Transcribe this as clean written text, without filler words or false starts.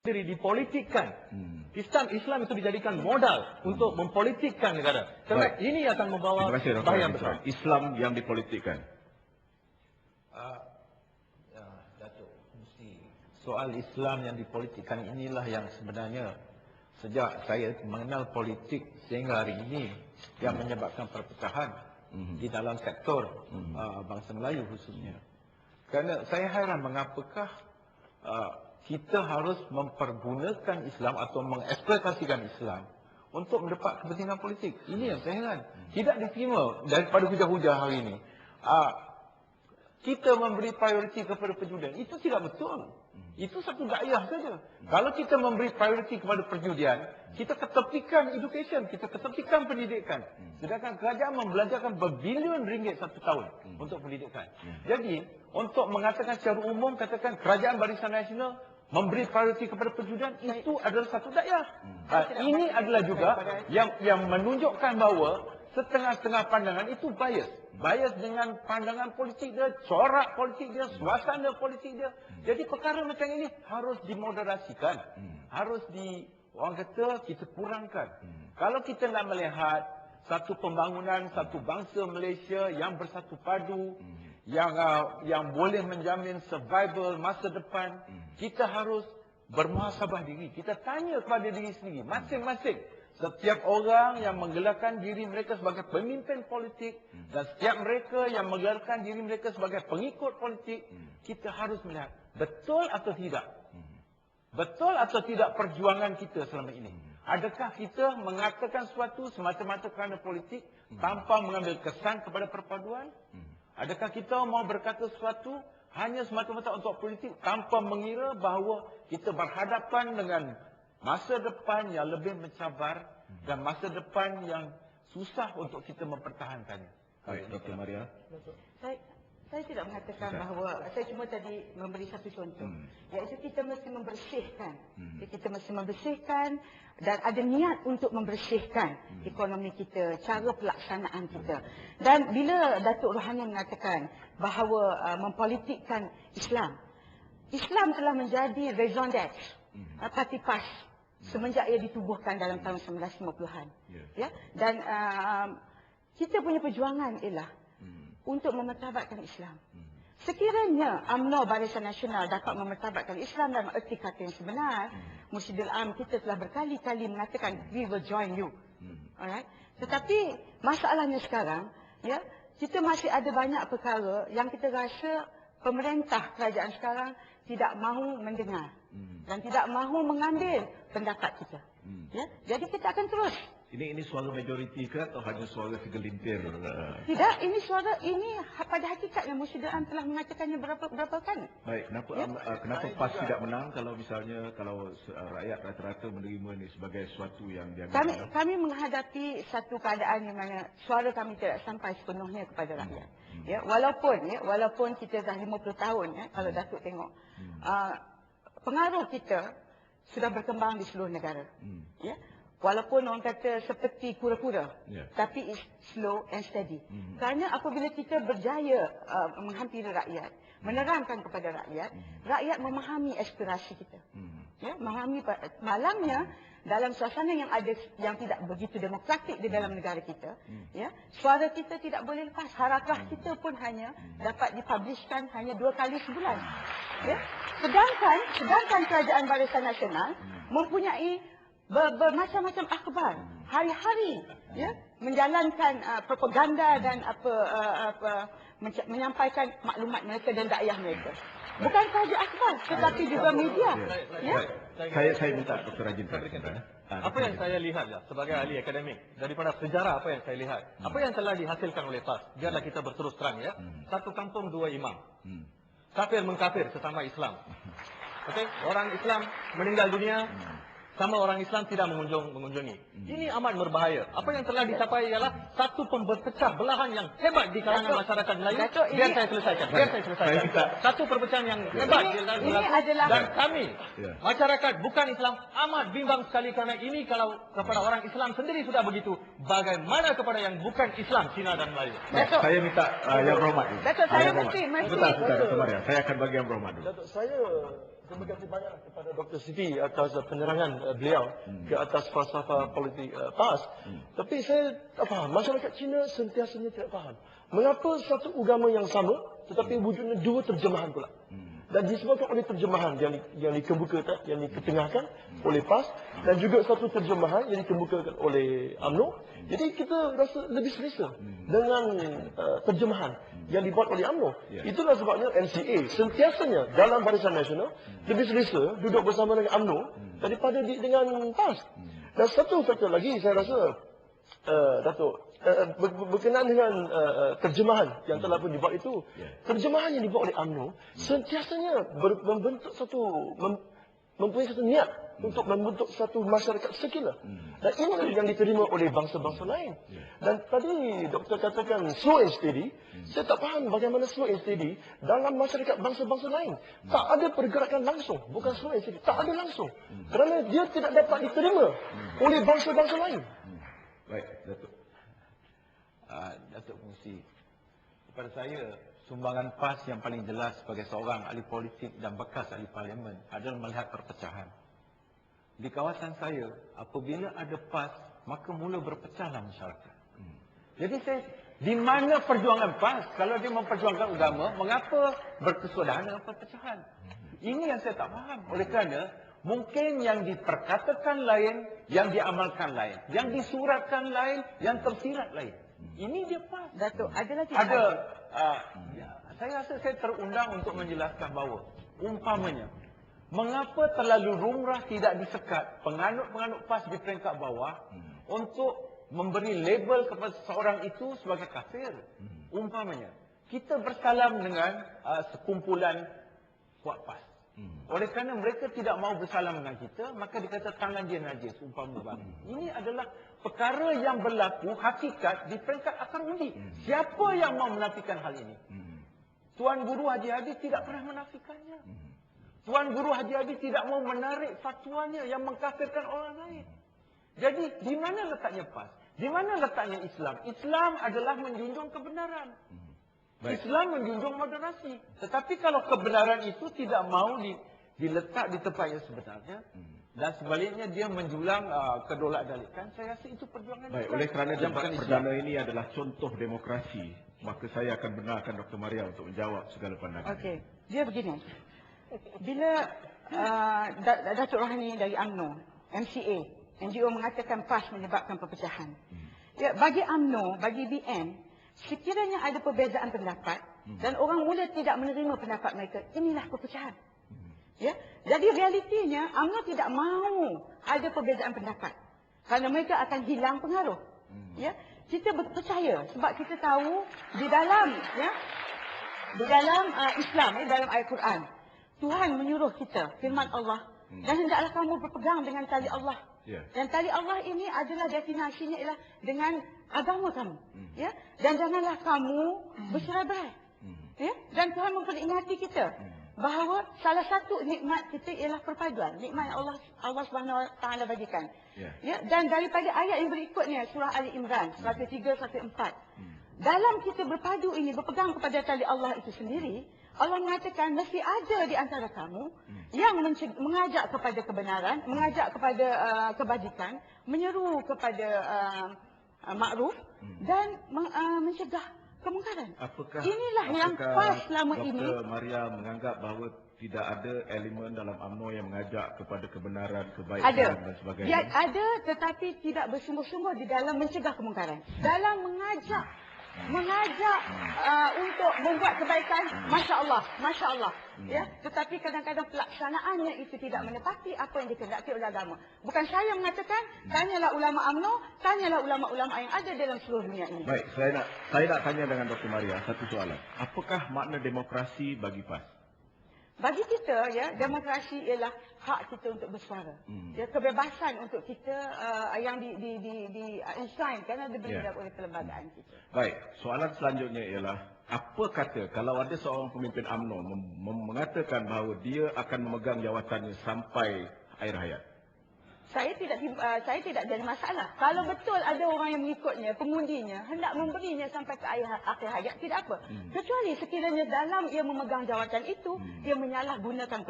sendiri dipolitikkan. Islam itu dijadikan modal untuk mempolitikkan negara. Karena ini akan membawa bahaya besar. Islam yang dipolitikkan. Datuk, mesti soal Islam yang dipolitikkan inilah yang sebenarnya sejak saya mengenal politik sehingga hari ini yang menyebabkan perpecahan di dalam sektor bangsa Melayu khususnya. Kerana saya heran mengapakah kita harus mempergunakan Islam atau mengeksploitasikan Islam untuk mendapat kepentingan politik. Ini yang saya heran. Tidak diterima daripada hujah-hujah hari ini. Kita memberi prioriti kepada perjudian. Itu tidak betul. Itu satu dakwah saja. Kalau kita memberi prioriti kepada perjudian, kita ketepikan education, kita ketepikan pendidikan. Sedangkan kerajaan membelanjakan berbilion ringgit satu tahun untuk pendidikan. Jadi, untuk mengatakan secara umum, katakan kerajaan Barisan Nasional memberi prioriti kepada perjudian, itu adalah satu dakwah. Ini adalah juga yang menunjukkan bahawa setengah-setengah pandangan itu bias. Bias dengan pandangan politik dia, corak politik dia, suasana politik dia. Jadi perkara macam ini harus dimoderasikan. Harus orang kata kita kurangkan. Kalau kita nak melihat satu pembangunan, satu bangsa Malaysia yang bersatu padu, yang boleh menjamin survival masa depan, kita harus bermuhasabah diri. Kita tanya kepada diri sendiri, masing-masing. Setiap orang yang menggelarkan diri mereka sebagai pemimpin politik dan setiap mereka yang menggelarkan diri mereka sebagai pengikut politik, kita harus melihat betul atau tidak. Betul atau tidak perjuangan kita selama ini. Adakah kita mengatakan sesuatu semata-mata kerana politik tanpa mengambil kesan kepada perpaduan? Adakah kita mau berkata sesuatu hanya semata-mata untuk politik tanpa mengira bahawa kita berhadapan dengan masa depan yang lebih mencabar dan masa depan yang susah untuk kita mempertahankannya. Baik, Dr. Maria. Saya tidak mengatakan bahawa, saya cuma tadi memberi satu contoh. Iaitu kita mesti membersihkan. Kita mesti membersihkan dan ada niat untuk membersihkan ekonomi kita, cara pelaksanaan kita. Dan bila Datuk Rohani mengatakan bahawa mempolitikkan Islam, Islam telah menjadi raison d'être, parti PAS, semenjak ia ditubuhkan dalam tahun 1950-an. Ya? Dan kita punya perjuangan ialah untuk memertabatkan Islam. Sekiranya UMNO Barisan Nasional dapat memertabatkan Islam dalam erti kata yang sebenar, Mursyidul Am kita telah berkali-kali mengatakan we will join you. Alright? Tetapi masalahnya sekarang, ya, kita masih ada banyak perkara yang kita rasa pemerintah kerajaan sekarang tidak mahu mendengar dan tidak mahu mengambil pendapat kita. Ya? Jadi kita akan terus. Ini suara majoriti ke atau hanya suara segelintir? Tidak, ini suara ini pada hakikatnya Mursyidul Am telah mengatakannya berapa kali. Baik, kenapa PAS tidak menang kalau misalnya rakyat rata-rata menerima ini sebagai sesuatu yang dianggap kami menghadapi satu keadaan di mana suara kami tidak sampai sepenuhnya kepada rakyat. Ya, walaupun kita dah 50 tahun, ya, kalau Datuk tengok, pengaruh kita sudah berkembang di seluruh negara. Ya. Walaupun orang kata seperti kura-kura, tapi it's slow and steady. Kerana apabila kita berjaya menghampiri rakyat, menerangkan kepada rakyat, rakyat memahami aspirasi kita. Ya, memahami malangnya dalam suasana yang tidak begitu demokratik di dalam negara kita, ya, suara kita tidak boleh lepas. Harakah kita pun hanya dapat dipublishkan hanya 2 kali sebulan. Ya. Sedangkan kerajaan Barisan Nasional mempunyai bermacam-macam akhbar hari-hari, ya, menjalankan propaganda dan menyampaikan maklumat mereka dan dakwah mereka. Bukan sahaja akhbar tetapi juga media. Ya. Saya minta Dr. Rajin. Apa yang saya lihat, ya, sebagai ahli akademik, daripada sejarah apa yang saya lihat, apa yang telah dihasilkan oleh PAS, biarlah kita berterus terang, ya, satu kampung 2 imam, kafir mengkafir sesama Islam. Okey, orang Islam meninggal dunia, sama orang Islam tidak mengunjungi. Ini amat berbahaya. Apa yang telah dicapai ialah satu pemberpecah belahan yang hebat di kalangan masyarakat Melayu. Biar saya selesaikan. Satu perpecahan yang hebat dan kami, masyarakat bukan Islam, amat bimbang sekali kerana ini kalau kepada orang Islam sendiri sudah begitu, bagaimana kepada yang bukan Islam, Cina dan Melayu. Saya minta yang berhormat. Datuk, saya mesti. Bentar, Dr. Maria. Saya akan bagi yang berhormat dulu. Datuk, saya Terima kasih banyak kepada Dr. Siti atas penerangan beliau ke atas falsafah politik PAS. Tapi saya tak faham, masyarakat Cina sentiasanya tidak faham. Mengapa satu agama yang sama tetapi wujudnya dua terjemahan pula? Dan disebabkan oleh terjemahan yang dikemukakan, yang diketengahkan oleh PAS dan juga satu terjemahan yang dikemukakan oleh UMNO. Jadi kita rasa lebih selesa dengan terjemahan yang dibuat oleh UMNO. Itulah sebabnya MCA sentiasanya dalam Barisan Nasional lebih selesa duduk bersama dengan UMNO daripada dengan PAS. Dan satu faktor lagi saya rasa Datuk, berkenaan dengan terjemahan yang telah pun dibuat itu, terjemahan yang dibuat oleh UMNO sentiasanya membentuk mempunyai satu niat untuk membentuk satu masyarakat sekular. Dan ini yang diterima oleh bangsa-bangsa lain. Dan tadi doktor katakan slow and steady. Saya tak faham bagaimana slow and steady dalam masyarakat bangsa-bangsa lain. Tak ada pergerakan langsung. Bukan slow and steady. Tak ada langsung. Kerana dia tidak dapat diterima oleh bangsa-bangsa lain. Baik, Datuk. Datuk Fungsi, kepada saya, sumbangan PAS yang paling jelas sebagai seorang ahli politik dan bekas ahli parlimen adalah melihat perpecahan. Di kawasan saya, apabila ada PAS, maka mula berpecahlah masyarakat. Jadi di mana perjuangan PAS? Kalau dia memperjuangkan agama, mengapa berkesudahan dengan perpecahan? Ini yang saya tak faham. Oleh kerana, mungkin yang diperkatakan lain, yang diamalkan lain. Yang disuratkan lain, yang tersirat lain. Ini dia PAS. Datuk, ada lagi? Saya rasa saya terundang untuk menjelaskan bahawa umpamanya, mengapa terlalu lumrah tidak disekat penganut-penganut PAS di peringkat bawah untuk memberi label kepada seseorang itu sebagai kafir. Umpamanya, kita bersalam dengan sekumpulan kuat PAS. Oleh kerana mereka tidak mau bersalam dengan kita, maka dikata tangan dia najis, umpama bagi. Ini adalah perkara yang berlaku hakikat di peringkat akar undi. Siapa yang mau menafikan hal ini? Tuan Guru Haji Hadi tidak pernah menafikannya. Tuan Guru Haji Hadi tidak mau menarik fatwanya yang mengkafirkan orang lain. Jadi, di mana letaknya PAS? Di mana letaknya Islam? Islam adalah menjunjung kebenaran. Islam menjunjung moderasi. Tetapi kalau kebenaran itu tidak mau diletak di tempat yang sebenarnya, dan sebaliknya dia menjulang kedolak-dalikan, saya rasa itu perjuangan Baik, Islam. oleh kerana Yang debat bukan Islam. perdana ini adalah contoh demokrasi, maka saya akan benarkan Dr. Maria untuk menjawab segala pandangan. Okey, dia begini. Bila Datuk Rohani dari UMNO, MCA, NGO mengatakan PAS menyebabkan perpecahan. Ya, bagi UMNO, bagi BN, sekiranya ada perbezaan pendapat dan orang mula tidak menerima pendapat mereka, inilah perpecahan. Ya, jadi realitinya UMNO tidak mahu ada perbezaan pendapat kerana mereka akan hilang pengaruh. Ya, kita percaya sebab kita tahu di dalam Islam, dalam ayat Quran, Tuhan menyuruh kita, firman Allah, dan hendaklah kamu berpegang dengan tali Allah. Dan tali Allah ini adalah definisinya ialah dengan agama kamu. Ya, dan janganlah kamu bercerai-berai. Ya, dan Tuhan memperingati kita bahawa salah satu nikmat kita ialah perpaduan, nikmat yang Allah Subhanahu Wa Taala bagikan. Ya, dan daripada ayat yang berikutnya surah Ali Imran 103 104. Dalam kita berpadu ini, berpegang kepada tali Allah itu sendiri, Allah mengatakan mesti ada di antara kamu yang mengajak kepada kebenaran, mengajak kepada kebajikan, menyeru kepada makruf dan mencegah kemungkaran. Inilah yang PAS selama ini. Dr. Maria menganggap bahawa tidak ada elemen dalam UMNO yang mengajak kepada kebenaran, kebaikan dan sebagainya. Dia ada, tetapi tidak bersungguh-sungguh di dalam mencegah kemungkaran. Dalam mengajak untuk membuat kebaikan, Masya Allah. Ya, tetapi kadang-kadang pelaksanaannya itu tidak menepati apa yang dikehendaki oleh agama. Bukan saya mengatakan, tanyalah ulama UMNO, tanyalah ulama-ulama yang ada dalam seluruh dunia ini. Baik, saya nak tanya dengan Dr. Maria satu soalan. Apakah makna demokrasi bagi PAS? Bagi kita, ya, demokrasi ialah hak kita untuk bersuara. Ya, kebebasan untuk kita yang di-enshrine kerana diberi oleh perlembagaan kita. Baik, soalan selanjutnya ialah apa kata kalau ada seorang pemimpin UMNO mengatakan bahawa dia akan memegang jawatannya sampai akhir hayat? Saya tidak jadi masalah. Kalau betul ada orang yang mengikutnya, pengundinya, hendak memberinya sampai ke akhir hayat, tidak apa. Kecuali sekiranya dalam ia memegang jawatan itu, ia menyalahgunakan